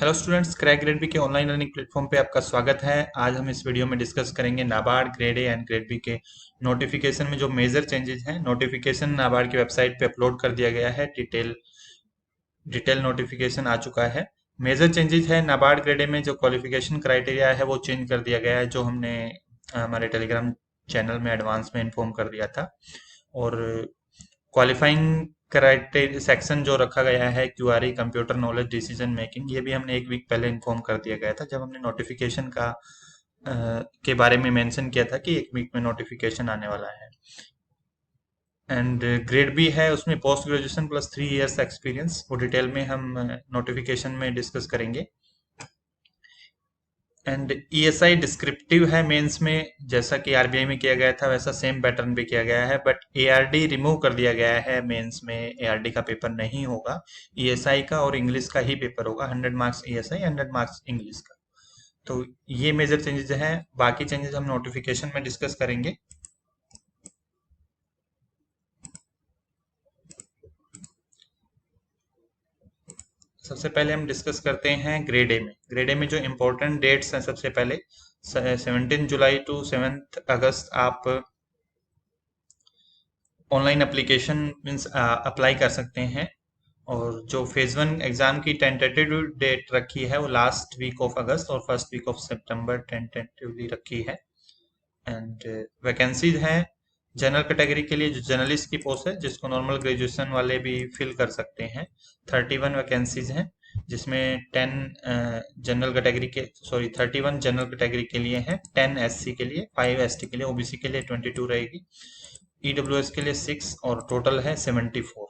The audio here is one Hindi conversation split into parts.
Hello students, crack grade B के ऑनलाइन लर्निंग प्लेटफॉर्म पे आपका स्वागत है। आज हम इस वीडियो में डिस्कस करेंगे NABARD grade A and grade B के नोटिफिकेशन में जो मेजर चेंजेस हैं। नोटिफिकेशन नाबार्ड की वेबसाइट पे अपलोड कर दिया गया है। डिटेल नोटिफिकेशन आ चुका है। मेजर चेंजेस है नाबार्ड ग्रेड ए में जो क्वालिफिकेशन क्राइटेरिया है वो चेंज कर दिया गया है, जो हमने हमारे टेलीग्राम चैनल में एडवांस में इन्फॉर्म कर दिया था। और क्वालिफाइंग क्राइटेरिया सेक्शन जो रखा गया है, क्यूआरई कंप्यूटर नॉलेज डिसीजन मेकिंग, ये भी हमने एक वीक पहले इन्फॉर्म कर दिया गया था जब हमने नोटिफिकेशन के बारे में मेंशन किया था कि एक वीक में नोटिफिकेशन आने वाला है। एंड ग्रेड बी है, उसमें post graduation plus 3 years experience, वो डिटेल में हम नोटिफिकेशन में डिस्कस करेंगे। एंड ईएसआई डिस्क्रिप्टिव है मेंस में, जैसा कि आरबीआई में किया गया था वैसा सेम पैटर्न भी किया गया है, बट एआरडी रिमूव कर दिया गया है। मेंस में एआरडी का पेपर नहीं होगा, ईएसआई का और इंग्लिश का ही पेपर होगा। 100 मार्क्स ईएसआई, 100 मार्क्स इंग्लिश का। तो ये मेजर चेंजेस हैं। बाकी चेंजेस हम नोटिफिकेशन में डिस्कस करेंगे। सबसे पहले हम डिस्कस करते हैं ग्रेड ए में। ग्रेड ए में जो इम्पोर्टेंट डेट्स हैं, सबसे पहले 17 जुलाई टू 7 अगस्त आप ऑनलाइन एप्लीकेशन मीन्स अप्लाई कर सकते हैं। और जो फेज वन एग्जाम की टेंटेटिव डेट रखी है वो लास्ट वीक ऑफ अगस्त और फर्स्ट वीक ऑफ सितंबर टेंटेटिवली रखी है। एंड वैकेंसीज हैं जनरल कैटेगरी के लिए, जो जर्नलिस्ट की पोस्ट है जिसको नॉर्मल ग्रेजुएशन वाले भी फिल कर सकते हैं। 31 वैकेंसीज हैं, जिसमें 31 जनरल कैटेगरी के लिए हैं, 10 एससी के लिए, 5 एसटी के लिए, ओबीसी के लिए 22 रहेगी, ईडब्ल्यूएस के लिए 6 और टोटल है 74।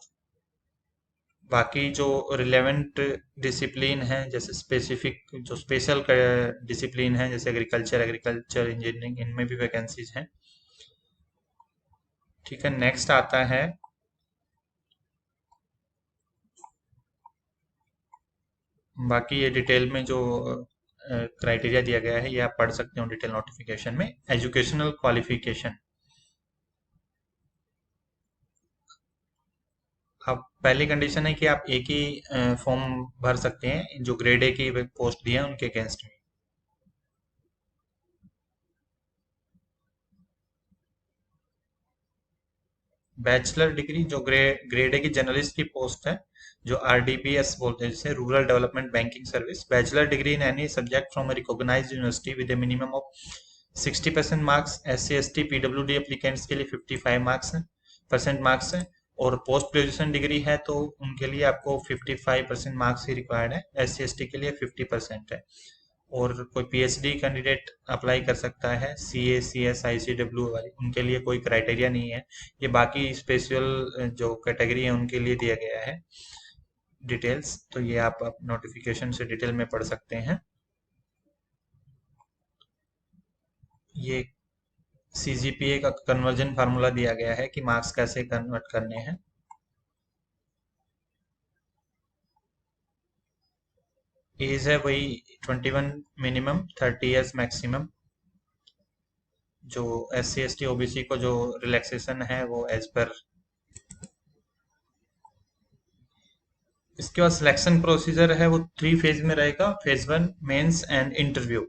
बाकी जो रिलेवेंट डिसिप्लिन है, जैसे स्पेसिफिक जो स्पेशल डिसिप्लिन है, जैसे एग्रीकल्चर इंजीनियरिंग, इनमें भी वैकेंसीज हैं। ठीक है, नेक्स्ट आता है बाकी ये डिटेल में जो क्राइटेरिया दिया गया है ये आप पढ़ सकते हो डिटेल नोटिफिकेशन में। एजुकेशनल क्वालिफिकेशन, अब पहली कंडीशन है कि आप एक ही फॉर्म भर सकते हैं जो ग्रेड ए की पोस्ट दी है उनके अगेंस्ट में। बैचलर डिग्री जो ग्रेड ए की जर्नलिस्ट की पोस्ट है, जो आरडीबीएस बोलते हैं, जिसे rural development banking service, bachelor degree in any subject from a recognised university with a minimum of 60% marks. SC ST PWD applicants के लिए 55% मार्क्स हैं। और पोस्ट ग्रेजुएशन डिग्री है तो उनके लिए आपको 55% मार्क्स ही रिक्वायर्ड है। SC ST के लिए 50% है। और कोई पीएचडी कैंडिडेट अप्लाई कर सकता है, CA CS ICW वाली, उनके लिए कोई क्राइटेरिया नहीं है। ये बाकी स्पेशल जो कैटेगरी है उनके लिए दिया गया है डिटेल्स, तो ये आप नोटिफिकेशन से डिटेल में पढ़ सकते हैं। ये CGPA का कन्वर्जन फार्मूला दिया गया है कि मार्क्स कैसे कन्वर्ट करने हैं। एज है वही 21 मिनिमम, 30 इयर्स मैक्सिमम। जो SC ST OBC को जो रिलैक्सेशन है वो एज पर। इसके बाद सिलेक्शन प्रोसीजर है वो 3 फेज में रहेगा, phase one, mains and interview.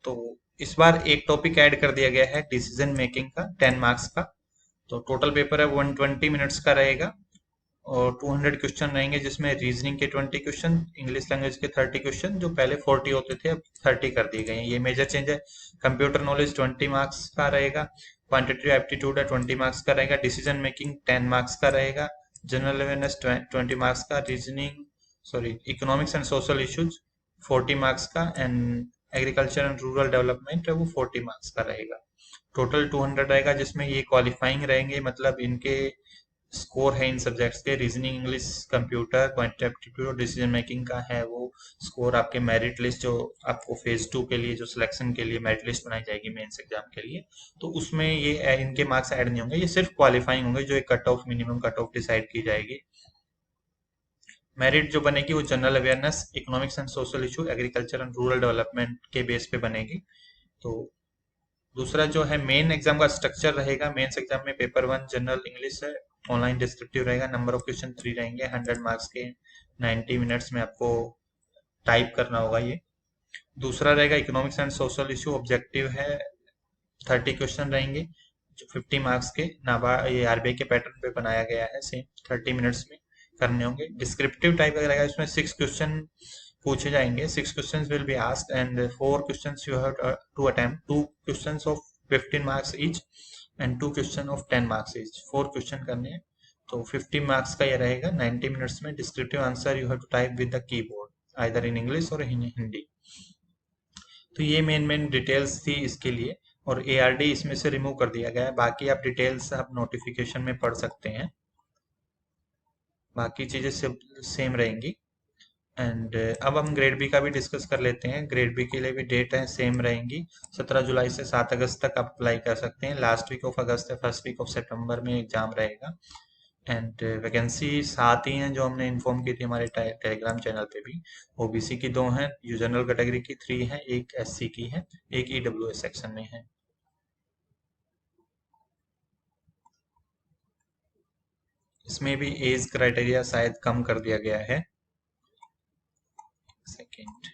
तो इस बार एक टॉपिक ऐड कर दिया गया है डिसीजन मेकिंग का, 10 मार्क्स का। तो टोटल पेपर है 120 मिनट्स का रहेगा और 200 क्वेश्चन रहेंगे, जिसमें रीजनिंग के 20 क्वेश्चन, इंग्लिश लैंग्वेज के 30 क्वेश्चन, जो पहले 40 होते थे अब 30 कर दिए गए हैं। ये मेजर चेंज है। कंप्यूटर नॉलेज 20 मार्क्स का रहेगा, क्वांटिटेटिव एप्टीट्यूड है 20 मार्क्स का रहेगा, डिसीजन मेकिंग 10 मार्क्स का रहेगा, जनरल अवेयरनेस 20 मार्क्स का, reasoning economics and social issues 40 marks का, and agriculture and rural development है वो 40 मार्क्स का रहेगा। टोटल 200 रहेगा, जिसमें ये क्वालिफाइंग रहेंगे, मतलब इनके स्कोर है इन सब्जेक्ट्स के। Reasoning, English, computer, quantitative aptitude और डिसीजन मेकिंग का है वो स्कोर आपके मेरिट लिस्ट, जो आपको फेज टू के लिए जो सिलेक्शन के लिए मेरिट लिस्ट बनाई जाएगी मेंस एग्जाम के लिए, तो उसमें ये इनके मार्क्स ऐड नहीं होंगे, ये सिर्फ क्वालिफाइंग होंगे, जो एक cut off, minimum cut off decide की जाएगी। मेरिट जो बनेगी वो general awareness, economics and social issue, agriculture and rural development के बेस पे बनेगी। तो दूसरा जो है मेन एग्जाम का स्ट्रक्चर रहेगा। मेंस एग्जाम में पेपर वन जनरल इंग्लिश है, ऑनलाइन डिस्क्रिप्टिव रहेगा, नंबर ऑफ क्वेश्चन 3 रहेंगे, 100 मार्क्स के, 90 मिनट्स में आपको टाइप करना होगा ये। दूसरा रहेगा economics and social issue, objective है 30 क्वेश्चन रहेंगे जो 50 मार्क्स के नाबा ये आरबीआई के पैटर्न पे बनाया गया है, सेम 30 मिनट्स में करने होंगे। डिस्क्रिप्टिव टाइप का रहेगा, इसमें 6 क्वेश्चन पूछे जाएंगे, 6 question will be asked and 4 question you have to attempt, 2 question of 15 marks each and 2 question of 10 marks each, 4 question करने हैं। तो 50 मार्क्स का ये रहेगा 90 मिनट्स में। Descriptive answer you have to type with the keyboard either in English or in Hindi. तो ये मेन मेन डिटेल्स थी इसके लिए, और एआरडी इसमें से रिमूव कर दिया गया है। बाकी आप डिटेल्स आप नोटिफिकेशन में पढ़ सकते हैं, बाकी चीजें सेम रहेंगी। एंड अब हम ग्रेड बी का भी डिस्कस कर लेते हैं। ग्रेड बी के लिए भी डेट है सेम रहेंगी, 17 जुलाई से 7 अगस्त तक आप अप्लाई कर सकते हैं। लास्ट वीक ऑफ अगस्त या फर्स्ट वीक ऑफ सितंबर में एग्जाम रहेगा। एंड वैकेंसी 7 ही हैं जो हमने इन्फॉर्म की थी हमारे टेलीग्राम चैनल पे भी। ओबीसी की 2 हैं, जनरल कैटेगरी की 3 हैं, एक एससी की है, एक ईडब्ल्यूएस सेक्शन में है। इसमें भी एज क्राइटेरिया शायद कम कर दिया गया है। सेकंड,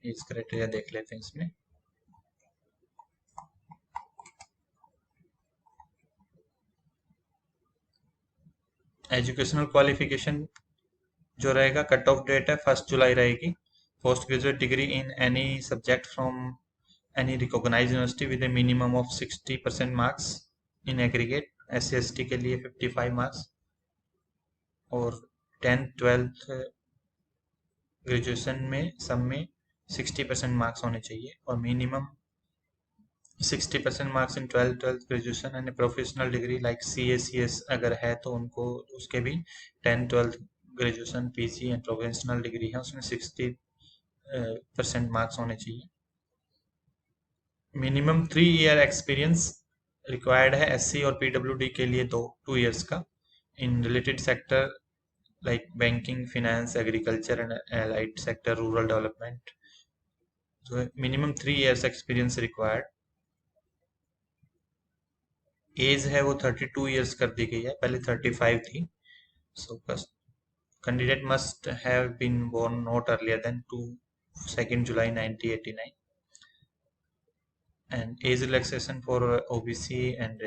एज क्राइटेरिया देख लेते हैं इसमें। एजुकेशनल क्वालिफिकेशन जो रहेगा, कट ऑफ डेट है 1 जुलाई रहेगी। Post graduate degree in any subject from any recognised university with a minimum of 60% marks in aggregate. S C S T के लिए 55 मार्क्स, और 10th 12th ग्रेजुएशन में सब में 60% मार्क्स होने चाहिए, और minimum 60% marks in 12th graduation and professional degree like C A C S अगर है तो उनको उसके भी 10th 12th graduation PG and professional degree है उसमें 60% मार्क्स होने चाहिए। मिनिमम 3 ईयर एक्सपीरियंस रिक्वायर्ड है एससी और पीडब्ल्यूडी के लिए 2 ईयर्स का in related sector like banking, finance, agriculture and allied sector, rural development. तो minimum 3 years experience required. As है वो 32 ईयर्स कर दी गई है, पहले 35 थी। सो candidate must have been born not earlier than 2 July 1989, and age relaxation for OBC and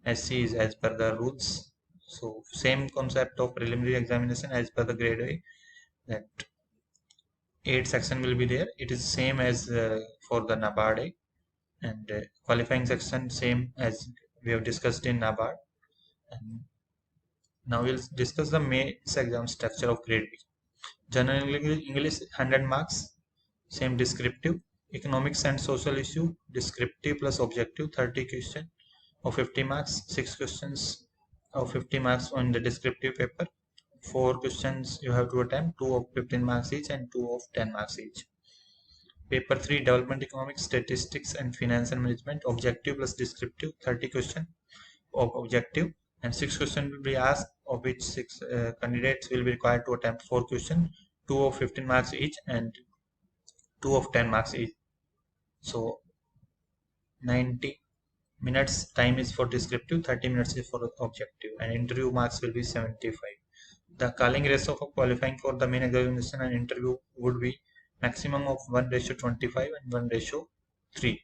SC is as per the rules. So same concept of preliminary examination as per the grade A, that 8 section will be there. It is same as for the NABARD A, and qualifying section same as we have discussed in NABARD. And now we'll discuss the mains exam structure of grade B. General English 100 marks, same descriptive. Economics and social issue, descriptive plus objective, 30 question of 50 marks, 6 questions of 50 marks on the descriptive paper, 4 questions you have to attempt, 2 of 15 marks each and 2 of 10 marks each. Paper 3, development economics, statistics and finance and management, objective plus descriptive, 30 question of objective and 6 questions will be asked, of which 6 candidates will be required to attempt 4 questions, 2 of 15 marks each and 2 of 10 marks each. So 90 minutes time is for descriptive, 30 minutes is for objective, and interview marks will be 75. The calling ratio for qualifying for the main examination and interview would be maximum of 1:25 and 1:3.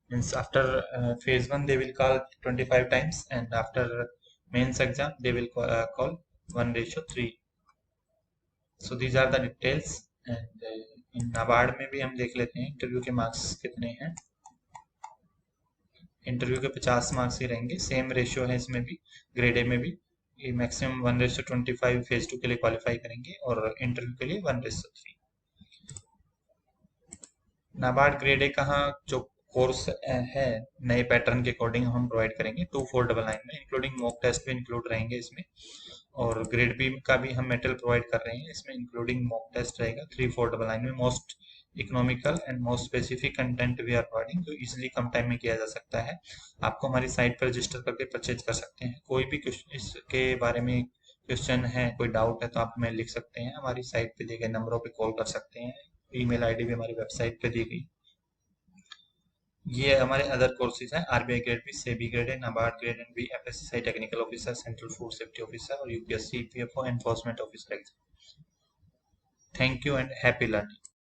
Means after phase 1 they will call 25 times, and after mains exam they will call 1:3. So these are the details. And in NABARD में भी हम देख लेते हैं इंटरव्यू के मार्क्स कितने हैं। इंटरव्यू के 50 मार्क्स ही रहेंगे, सेम रेशियो है इसमें भी, ग्रेड ए में भी। ये मैक्सिमम 1:25 फेज 2 के लिए क्वालिफाई करेंगे, और इंटरव्यू के लिए 1:3। नाबार्ड ग्रेड ए कहाँ जो कोर्स है नए पैटर्न के अकॉर्डिंग हम प्रोवाइड करेंगे 2499 में, इंक्लूडिंग मॉक टेस्ट भी इंक्लूड रहेंगे इसमें। और ग्रेड बी का भी हम मेटल प्रोवाइड कर रहे हैं, इसमें इंक्लूडिंग मॉक टेस्ट रहेगा 3499 में। Most economical and most specific content we are providing, जो इजिली कम टाइम में किया जा सकता है। आपको हमारी साइट पर रजिस्टर करके परचेज कर सकते हैं। कोई भी इसके बारे में क्वेश्चन है, कोई डाउट है, तो आप हमें लिख सकते हैं, हमारी साइट पे दिए गए नंबरों पे कॉल कर सकते हैं। ईमेल आईडी भी हमारी वेबसाइट पे दी गई। ये हमारे अदर कोर्सेज हैं, RBI grade B, SEBI grade A, NABARD grade and B, FSSI technical officer, central food safety officer और UPSC EPFO enforcement officer exam. Thank you and happy learning.